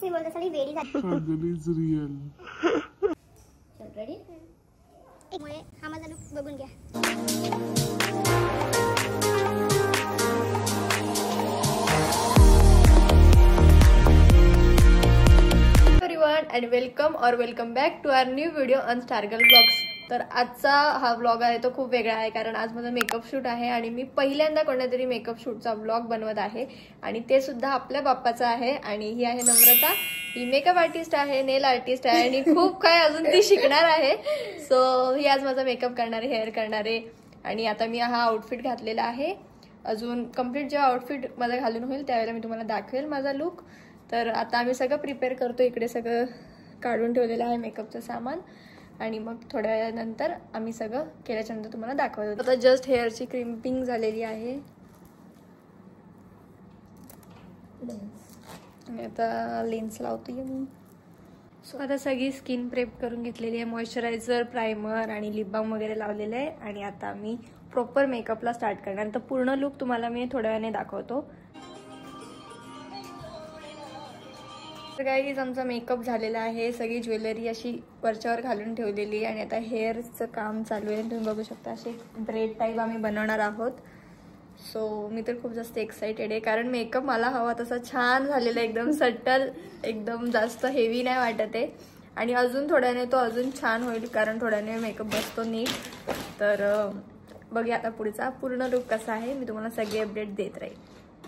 मी बोलत असली वेडी झाली इज रियल. चल रेडी. एक मुळे हा माझा लुक बघून घ्या. Everyone and welcome back to our new video on Stargirl blogs. तर आजचा हा व्लॉग आहे तो खूप वेगळा आहे कारण आज माझा मेकअप शूट आहे आणि मी पहिल्यांदा कोणत्यातरी मेकअप शूटचा व्लॉग बनवत आहे आणि ते सुद्धा आपल्या बाप्पाचा आहे. आणि ही आहे नम्रता. ही मेकअप आर्टिस्ट आहे, नेल आर्टिस्ट आहे आणि खूप काय अजून ती शिकणार आहे. सो ही आज माझा मेकअप करणारे, हेअर करणारे. आणि आता मी हा आउटफिट घातलेला आहे. अजून कम्प्लीट जेव्हा आउटफिट माझा घालून होईल त्यावेळेला मी तुम्हाला दाखवेल माझा लुक. तर आता आम्ही सगळं प्रिपेअर करतो. इकडे सगळं काढून ठेवलेलं आहे मेकअपचं सामान आणि मग थोड्या वेळानंतर आम्ही सगळं केल्याच्यानंतर तुम्हाला दाखवतो. आता जस्ट हेअरची क्रिम्पिंग झालेली आहे आणि आता लेन्स लावतोय मी. सो आता सगळी स्किन प्रेप करून घेतलेली आहे. मॉइश्चरायझर, प्रायमर आणि लिप बाम वगैरे लावलेलं आहे आणि आता मी प्रॉपर मेकअपला स्टार्ट करणार. तर पूर्ण लुक तुम्हाला मी थोड्या वेळाने दाखवतो. तर गाईज आमचा मेकअप झालेला आहे. सगळी ज्वेलरी अशी वरच्यावर घालून ठेवलेली आणि आता हेअरचं काम चालू आहे. तुम्ही बघू शकता असे ब्रेड टाईप आम्ही बनवणार आहोत. सो मी तर खूप जास्त एक्साइटेड आहे कारण मेकअप मला हवा तसा छान झालेला आहे. एकदम सटल, एकदम जास्त हेवी नाही वाटत आहे आणि अजून थोड्याने तो अजून छान होईल कारण थोड्याने मेकअप बसतो नीट. तर बघूया आता पुढचा पूर्ण लुक कसा आहे. मी तुम्हाला सगळे अपडेट देत राहील.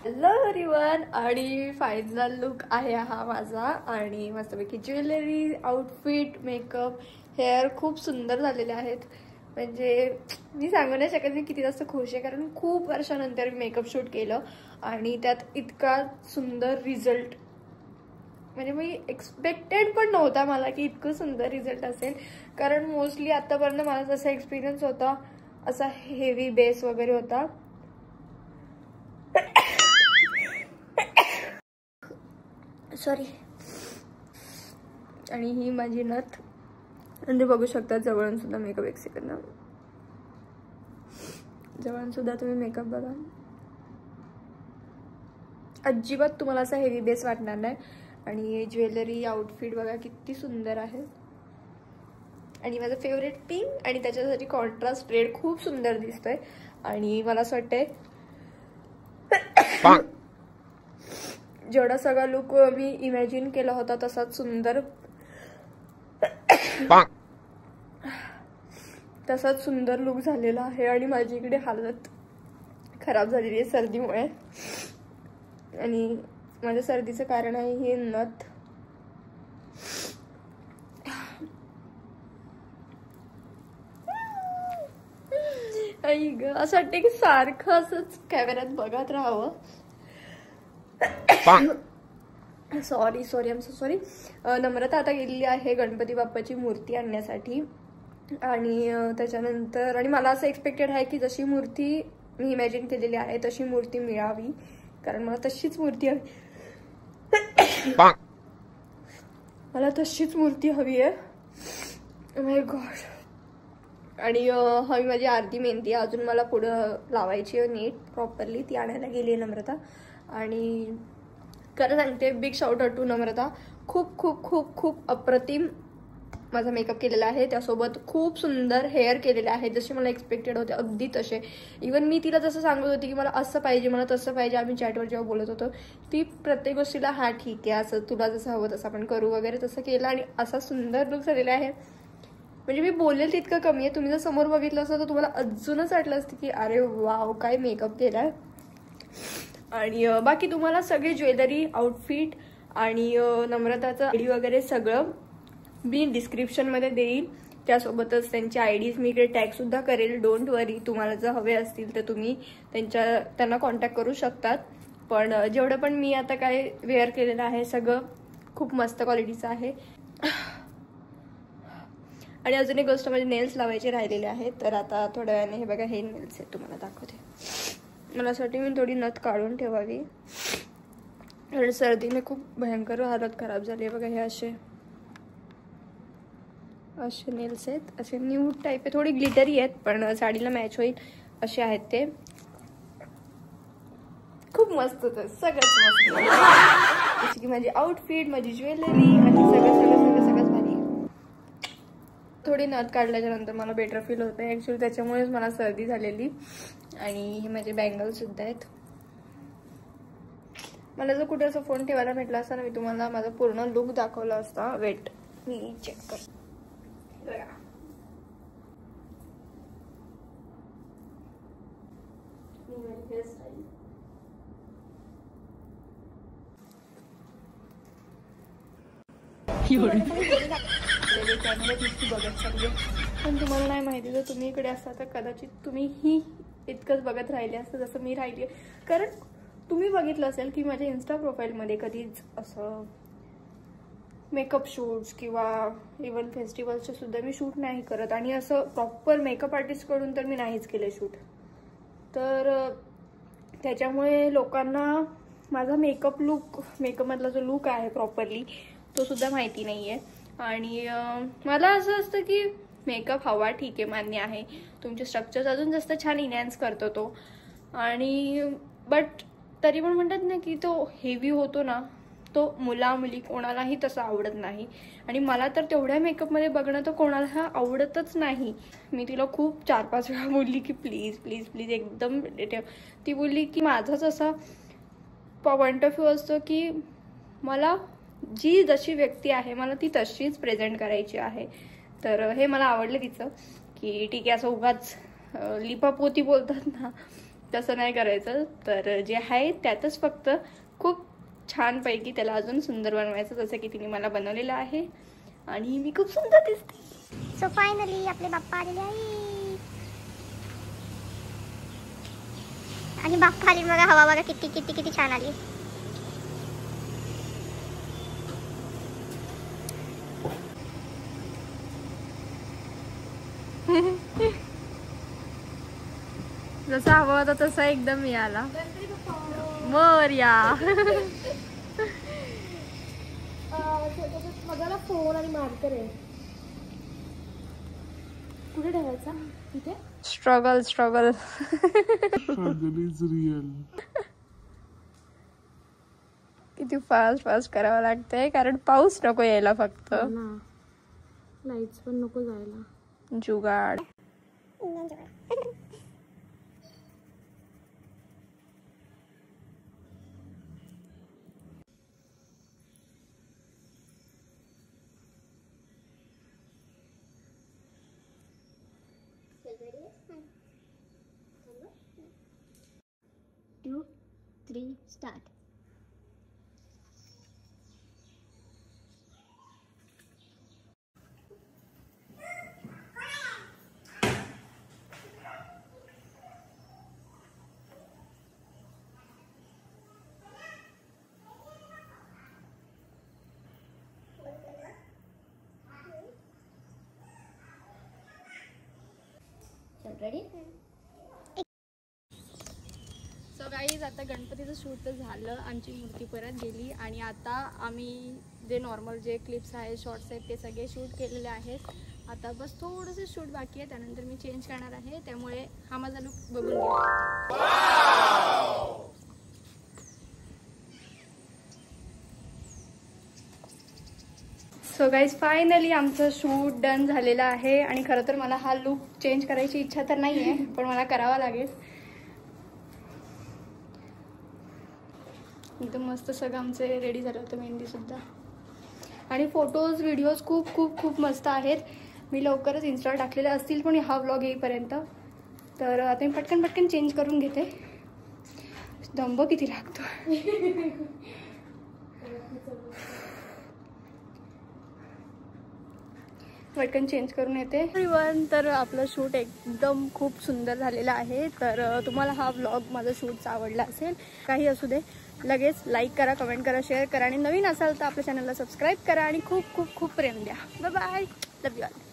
Hello everyone. आणि फायनल लुक आहे हा माझा आणि मस्तपैकी ज्वेलरी, आउटफिट, मेकअप, हेअर खूप सुंदर झालेले आहेत. म्हणजे मी सांगू नाही शकत मी किती जास्त खुश आहे कारण खूप वर्षानंतर मी मेकअप शूट केलं आणि त्यात इतका सुंदर रिझल्ट, म्हणजे मी एक्सपेक्टेड पण नव्हता मला की इतकं सुंदर रिझल्ट असेल. कारण मोस्टली आतापर्यंत मला जसा एक्सपिरियन्स होता असा हेवी बेस वगैरे होता. सॉरी. आणि ही माझी नथ म्हणजे बघू शकता जवळून सुद्धा मेकअप. एक सेकंड, जवळून सुद्धा तुम्ही मेकअप बघा. अजिबात तुम्हाला असा हेवी बेस वाटणार नाही. आणि ज्वेलरी, आउटफिट बघा किती सुंदर आहे. आणि माझं फेवरेट पिंक आणि त्याच्यासाठी कॉन्ट्रास्ट रेड खूप सुंदर दिसतोय. आणि मला असं वाटतंय जेवढा सगळा लुक मी इमॅजिन केला होता तसाच सुंदर लुक झालेला आहे. आणि माझी इकडे हालत खराब झालेली आहे सर्दीमुळे आणि माझ्या सर्दीचं कारण आहे ही नथ. असं वाटतं की सारखं असंच कॅमेऱ्यात बघत राहावं. Sorry I am so sorry. Namrata आता गेलेली आहे गणपती बाप्पाची मूर्ती आणण्यासाठी आणि त्याच्यानंतर आणि मला असं एक्सपेक्टेड आहे की जशी मूर्ती मी इमॅजिन केलेली आहे तशी मूर्ती मिळावी कारण मला तशीच मूर्ती हवी. मला तशीच मूर्ती हवी आहे. माय गॉड. आणि हवी माझी अर्धी मेहंदी अजून मला पुढं लावायची आहे नीट प्रॉपरली. ती आणायला गेली आहे नम्रता. आणि खरं सांगते बिग शाउट आउट टू नम्रता. खूप खूप खूप खूप अप्रतिम माझा मेकअप केलेला आहे. त्यासोबत खूप सुंदर हेअर केलेले आहे जसे मला एक्सपेक्टेड होते अगदी तसे. इवन मी तिला जसं सांगत होती की मला असं पाहिजे, मला तसं पाहिजे, आम्ही चॅटवर जेव्हा बोलत होतो ती प्रत्येक गोष्टीला हा ठीक आहे, असं तुला जसं हवं तसं आपण करू वगैरे तसं केलं आणि असा सुंदर लुक झालेला आहे. म्हणजे मी बोलेल तितकं कमी आहे. तुम्ही जर समोर बघितलं असतं तर तुम्हाला अजूनच वाटलं असतं की अरे वाव काय मेकअप केला. आणि बाकी तुम्हाला सगळे ज्वेलरी, आउटफिट आणि नम्रताचं आयडी वगैरे सगळं मी डिस्क्रिप्शनमध्ये देईन. त्यासोबतच त्यांची आयडीज मी इकडे टॅग सुद्धा करेल. डोंट वरी. तुम्हाला जर हवे असतील तर तुम्ही त्यांना कॉन्टॅक्ट करू शकतात. पण जेवढं पण मी आता काय वेअर केलेलं आहे सगळं खूप मस्त क्वालिटीचं आहे. आणि अजून एक गोष्ट म्हणजे नेल्स लावायचे राहिलेले आहेत. तर आता थोड्या वेळाने हे बघा हे नेल्स आहेत तुम्हाला दाखवते. मला असं वाटतं मी थोडी नथ काढून ठेवावी कारण सर्दीने खूप भयंकर हालत खराब झाली आहे. बघा हे असे नेल्स आहेत. असे न्यूड टाईप आहे, थोडी ग्लिटरी आहेत पण साडीला मॅच होईल असे आहेत ते. खूप खूप मस्त होतं, सगळंच मस्त. जशी की माझी आउटफिट, माझी ज्वेलरी आणि सगळंच भारी. थोडी नथ काढल्याच्या नंतर मला बेटर फील होतं ॲक्च्युली, त्याच्यामुळेच मला सर्दी झालेली. आणि हे माझे बँगल सुद्धा आहेत. मला जर कुठे असं फोन ठेवायला भेटला असता ना, मी तुम्हाला माझा पूर्ण लुक दाखवला असता. वेट, मी चेक कर. बघत चालली, पण तुम्हाला नाही माहिती, जर तुम्ही इकडे असता तर कदाचित तुम्हीही इतकंच बघत राहिले असतं जसं मी राहिली. कारण तुम्ही बघितलं असेल की माझ्या इन्स्टा प्रोफाईलमध्ये कधीच असं मेकअप शूट्स किंवा इव्हन फेस्टिवल्सचे सुद्धा मी शूट नाही करत. आणि असं प्रॉपर मेकअप आर्टिस्टकडून तर मी नाहीच केले शूट. तर त्याच्यामुळे लोकांना माझा मेकअपमधला जो लुक आहे प्रॉपरली तो सुद्धा माहिती नाही आहे. आणि मला असं असतं की मेकअप हवा, ठीक आहे, मान्य आहे, तुमचे स्ट्रक्चर्स अजून जास्त छान इनहॅन्स करतो तो. आणि बट तरी पण म्हणतात ना की तो हेवी होतो ना, तो मुली कोणालाही तसं आवडत नाही. आणि मला तर तेवढ्या मेकअपमध्ये बघणं तर कोणाला आवडतच नाही. मी तिला खूप 4-5 वेळा बोलली की प्लीज प्लीज प्लीज एकदम. ती बोलली की माझाच असा पॉइंट ऑफ व्ह्यू असतो की मला जी जशी व्यक्ती आहे मला ती तशीच प्रेझेंट करायची आहे. तर हे मला आवडलं तिचं की ठीक आहे, असं उगाच लिपापोती बोलतात ना तसं नाही करायचं. तर जे आहे त्यातच फक्त खूप छानपैकी त्याला अजून सुंदर बनवायचं, जसं की तिने मला बनवलेलं आहे. आणि मी खूप सुंदर दिसते. सो फायनली आपले बाप्पा आलेले आहे. आणि बाप्पा आली बघा, हवा बघा किती किती किती छान आली. जसा हवा होता तसा एकदम मिळाला. मोरया. माझा फोन आणि मार्कर आहे, कुठे ठेवायचा? इथे. स्ट्रगल किती फास्ट करावं लागतंय, कारण पाऊस नको यायला, फक्त लाईट्स पण नको जायला. जुगाड. Two, three, start. Ready? So guys, आता गणपतीचं शूट तर झालं, आमची मूर्ती परत गेली. आणि आता आम्ही जे नॉर्मल जे क्लिप्स आहेत, शॉर्ट्स आहेत, ते सगळे शूट केलेले आहेत. आता बस थोडंसं शूट बाकी आहे, त्यानंतर मी चेंज करणार आहे. त्यामुळे हा माझा लुक बघून घ्या. सो गाईज, फायनली आमचं शूट डन झालेलं आहे. आणि खरं तर मला हा लुक चेंज करायची इच्छा तर नाही आहे, पण मला करावा लागेल. एकदम मस्त सगळं आमचे रेडी झालं होतं, मेहंदीसुद्धा. आणि फोटोज व्हिडिओज खूप खूप खूप मस्त आहेत. मी लवकरच इन्स्टावर टाकलेले असतील पण हा व्लॉग येईपर्यंत. तर आता मी पटकन चेंज करून घेते. दंब किती लागतो. पटकन चेंज करून येते. एव्हरीवन, तर आपलं शूट एकदम खूप सुंदर झालेलं आहे. तर तुम्हाला हा व्लॉग माझा शूटचा आवडला असेल, काही असू दे, लगेच लाईक करा, कमेंट करा, शेअर करा. आणि नवीन असाल तर आपल्या चॅनलला सबस्क्राईब करा आणि खूप खूप खूप प्रेम द्या. Bye bye, love you all.